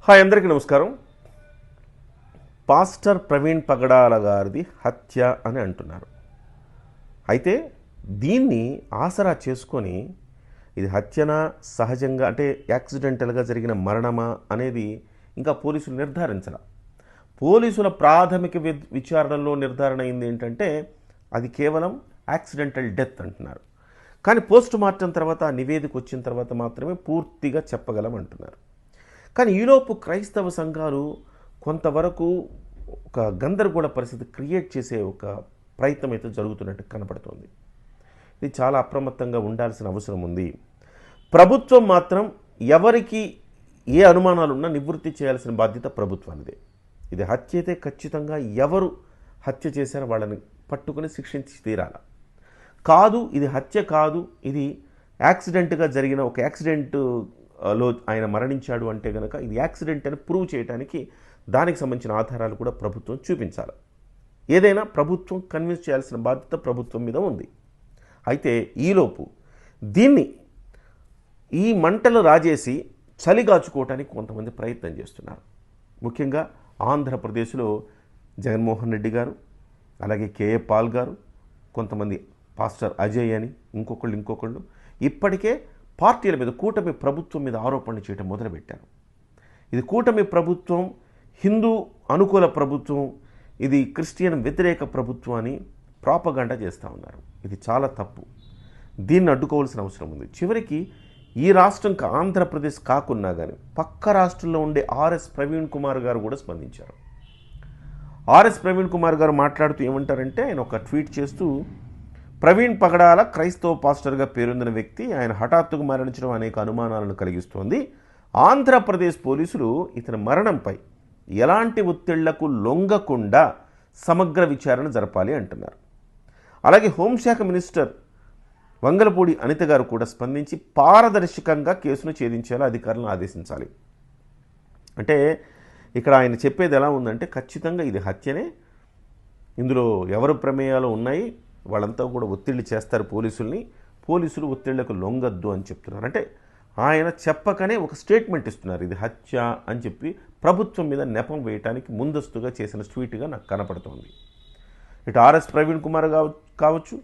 Hi, అందరికీ నమస్కారం. Pastor Praveen పగడాల గారిది హత్య అని అంటున్నారు. అయితే దీన్ని ఆసరా చేసుకొని ఇది హత్యనా, సహజంగా అంటే యాక్సిడెంటల్గా జరిగిన మరణమా అనేది ఇంకా పోలీసులు నిర్ధారించాల. పోలీసుల ప్రాథమిక విచారణలో నిర్ధారణ అయింది ఏంటంటే అది కేవలం యాక్సిడెంటల్ డెత్ అంటున్నారు. కానీ పోస్ట్ మార్టం తర్వాత నివేదిక వచ్చిన తర్వాత మాత్రమే పూర్తిగా చెప్పగలం అంటున్నారు. కానీ ఈలోపు క్రైస్తవ సంఘాలు కొంతవరకు ఒక గందరగోళ పరిస్థితి క్రియేట్ చేసే ఒక ప్రయత్నం అయితే జరుగుతున్నట్టు కనపడుతుంది. ఇది చాలా అప్రమత్తంగా ఉండాల్సిన అవసరం ఉంది. ప్రభుత్వం మాత్రం ఎవరికి ఏ అనుమానాలున్నా నివృత్తి చేయాల్సిన బాధ్యత ప్రభుత్వానిదే. ఇది హత్య అయితే ఖచ్చితంగా ఎవరు హత్య చేశారో వాళ్ళని పట్టుకుని శిక్షించి తీరాల. కాదు ఇది హత్య కాదు, ఇది యాక్సిడెంట్గా జరిగిన ఒక యాక్సిడెంట్లో ఆయన మరణించాడు అంటే కనుక ఇది యాక్సిడెంట్ అని ప్రూవ్ చేయడానికి దానికి సంబంధించిన ఆధారాలు కూడా ప్రభుత్వం చూపించాలి. ఏదైనా ప్రభుత్వం కన్విన్స్ చేయాల్సిన బాధ్యత ప్రభుత్వం మీద ఉంది. అయితే ఈలోపు దీన్ని ఈ మంటలు రాజేసి చలిగాచుకోవటానికి కొంతమంది ప్రయత్నం చేస్తున్నారు. ముఖ్యంగా ఆంధ్రప్రదేశ్లో జగన్మోహన్ రెడ్డి గారు, అలాగే కేఏ పాల్ గారు, కొంతమంది పాస్టర్ అజయ్ అని ఇంకొకళ్ళు ఇప్పటికే పార్టీల మీద, కూటమి ప్రభుత్వం మీద ఆరోపణలు చేయడం మొదలుపెట్టారు. ఇది కూటమి ప్రభుత్వం హిందూ అనుకూల ప్రభుత్వం, ఇది క్రిస్టియన్ వ్యతిరేక ప్రభుత్వం అని ప్రాపగండా చేస్తూ ఉన్నారు. ఇది చాలా తప్పు. దీన్ని అడ్డుకోవాల్సిన అవసరం ఉంది. చివరికి ఈ రాష్ట్రం ఆంధ్రప్రదేశ్ కాకున్నా కానీ పక్క రాష్ట్రంలో ఉండే ఆర్ఎస్ ప్రవీణ్ కుమార్ గారు కూడా స్పందించారు. ఆర్ఎస్ ప్రవీణ్ కుమార్ గారు మాట్లాడుతూ ఏమంటారంటే, ఆయన ఒక ట్వీట్ చేస్తూ, ప్రవీణ్ పగడాల క్రైస్తవ పాస్టర్గా పేరొందిన వ్యక్తి, ఆయన హఠాత్తుగా మరణించడం అనేక అనుమానాలను కలిగిస్తోంది. ఆంధ్రప్రదేశ్ పోలీసులు ఇతని మరణంపై ఎలాంటి ఒత్తిళ్లకు లొంగకుండా సమగ్ర విచారణ జరపాలి అంటున్నారు. అలాగే హోంశాఖ మినిస్టర్ వంగలపూడి అనిత గారు కూడా స్పందించి పారదర్శకంగా కేసును ఛేదించేలా అధికారులను ఆదేశించాలి. అంటే ఇక్కడ ఆయన చెప్పేది ఎలా ఉందంటే, ఖచ్చితంగా ఇది హత్యనే, ఇందులో ఎవరు ప్రమేయాలు ఉన్నాయి, వాళ్ళంతా కూడా ఒత్తిళ్ళు చేస్తారు పోలీసుల్ని, పోలీసులు ఒత్తిళ్లకు లొంగద్దు అని చెప్తున్నారు. అంటే ఆయన చెప్పకనే ఒక స్టేట్మెంట్ ఇస్తున్నారు, ఇది హత్య అని చెప్పి ప్రభుత్వం మీద నెపం వేయటానికి ముందస్తుగా చేసిన ట్వీట్గా నాకు కనపడుతోంది. ఇటు ఆర్ఎస్ ప్రవీణ్ కుమార్ కావచ్చు,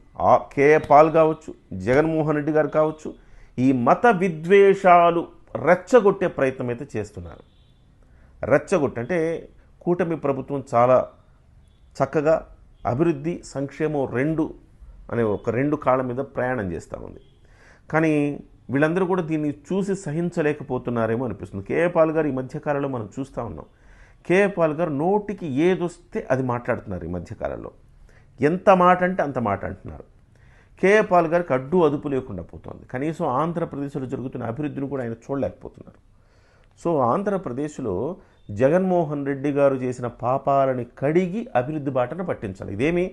కేఏ పాల్ కావచ్చు, జగన్మోహన్ రెడ్డి గారు కావచ్చు, ఈ మత విద్వేషాలు రెచ్చగొట్టే ప్రయత్నం అయితే చేస్తున్నారు. అంటే కూటమి ప్రభుత్వం చాలా చక్కగా అభివృద్ధి, సంక్షేమం రెండు కాళ్ళ మీద ప్రయాణం చేస్తూ ఉంది. కానీ వీళ్ళందరూ కూడా దీన్ని చూసి సహించలేకపోతున్నారేమో అనిపిస్తుంది. కేఏ పాల్ గారు ఈ మధ్యకాలంలో మనం చూస్తూ ఉన్నాం. కేఏ పాల్ గారు నోటికి ఏదొస్తే అది మాట్లాడుతున్నారు. ఈ మధ్యకాలంలో ఎంత మాట అంటే అంత మాట అంటున్నారు. కేఏ పాల్ గారికి అడ్డు అదుపు లేకుండా పోతుంది. కనీసం ఆంధ్రప్రదేశ్లో జరుగుతున్న అభివృద్ధిని కూడా ఆయన చూడలేకపోతున్నారు. సో ఆంధ్రప్రదేశ్లో జగన్మోహన్ రెడ్డి గారు చేసిన పాపాలని కడిగి అభివృద్ధి బాటను పట్టించాలి. ఇదేమీ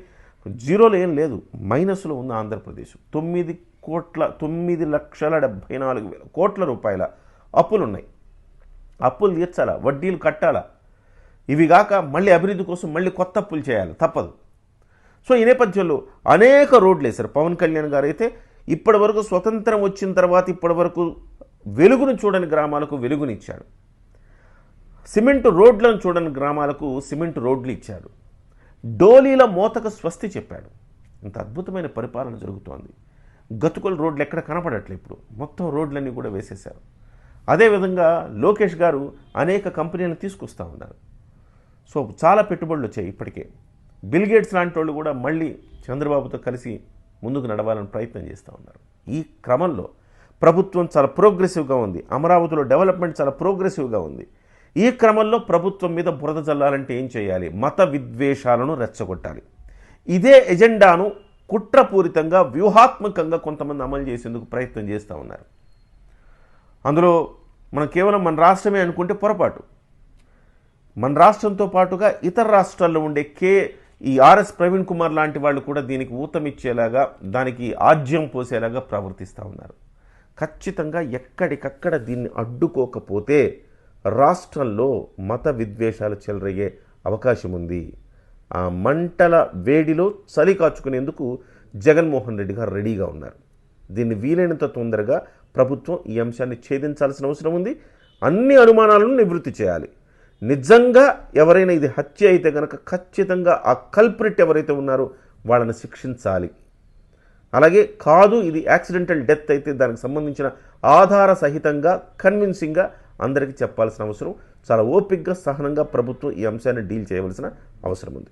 జీరోలో ఏం లేదు, మైనస్లో ఉంది ఆంధ్రప్రదేశ్. 9,74,00,000 కోట్ల రూపాయల అప్పులున్నాయి. అప్పులు తీర్చాలా, వడ్డీలు కట్టాలా, ఇవి కాక మళ్ళీ అభివృద్ధి కోసం మళ్ళీ కొత్త అప్పులు చేయాలి, తప్పదు. సో ఈ నేపథ్యంలో అనేక రోడ్లు వేశారు. పవన్ కళ్యాణ్ గారు అయితే ఇప్పటి వరకు స్వతంత్రం వచ్చిన తర్వాత ఇప్పటి వరకు వెలుగును చూడని గ్రామాలకు వెలుగునిచ్చాడు. సిమెంట్ రోడ్లను చూడని గ్రామాలకు సిమెంట్ రోడ్లు ఇచ్చాడు. డోలీల మోతకు స్వస్తి చెప్పాడు. ఇంత అద్భుతమైన పరిపాలన జరుగుతోంది. గతుకుల రోడ్లు ఎక్కడ కనపడట్లేదు, ఇప్పుడు మొత్తం రోడ్లన్నీ కూడా వేసేశారు. అదేవిధంగా లోకేష్ గారు అనేక కంపెనీలను తీసుకొస్తూ ఉన్నారు. సో చాలా పెట్టుబడులు వచ్చాయి. ఇప్పటికే బిల్ గేట్స్ లాంటి వాళ్ళు కూడా మళ్ళీ చంద్రబాబుతో కలిసి ముందుకు నడవాలని ప్రయత్నం చేస్తూ ఉన్నారు. ఈ క్రమంలో ప్రభుత్వం చాలా ప్రోగ్రెసివ్గా ఉంది. అమరావతిలో డెవలప్మెంట్ చాలా ప్రోగ్రెసివ్గా ఉంది. ఈ క్రమంలో ప్రభుత్వం మీద బురద జల్లాలంటే ఏం చేయాలి? మత విద్వేషాలను రెచ్చగొట్టాలి. ఇదే ఎజెండాను కుట్రపూరితంగా, వ్యూహాత్మకంగా కొంతమంది అమలు చేసేందుకు ప్రయత్నం చేస్తూ ఉన్నారు. అందులో మనం కేవలం మన రాష్ట్రమే అనుకుంటే పొరపాటు. మన రాష్ట్రంతో పాటుగా ఇతర రాష్ట్రాల్లో ఉండే ఈ ఆర్ఎస్ ప్రవీణ్ కుమార్ లాంటి వాళ్ళు కూడా దీనికి ఊతమిచ్చేలాగా, దానికి ఆజ్యం పోసేలాగా ప్రవర్తిస్తూ ఉన్నారు. ఖచ్చితంగా ఎక్కడికక్కడ దీన్ని అడ్డుకోకపోతే రాష్ట్రంలో మత విద్వేషాలు చెలరయ్యే అవకాశం ఉంది. ఆ మంటల వేడిలో చలి కాచుకునేందుకు జగన్మోహన్ రెడ్డి గారు రెడీగా ఉన్నారు. దీన్ని వీలైనంత తొందరగా ప్రభుత్వం ఈ అంశాన్ని ఛేదించాల్సిన అవసరం ఉంది. అన్ని అనుమానాలను నివృత్తి చేయాలి. నిజంగా ఎవరైనా ఇది హత్య అయితే కనుక ఖచ్చితంగా ఆ కల్ప్రిట్ ఎవరైతే ఉన్నారో వాళ్ళని శిక్షించాలి. అలాగే కాదు ఇది యాక్సిడెంటల్ డెత్ అయితే దానికి సంబంధించిన ఆధార సహితంగా కన్విన్సింగ్గా అందరికీ చెప్పాల్సిన అవసరం, చాలా ఓపికగా సహనంగా ప్రభుత్వం ఈ అంశాన్ని డీల్ చేయవలసిన అవసరం ఉంది.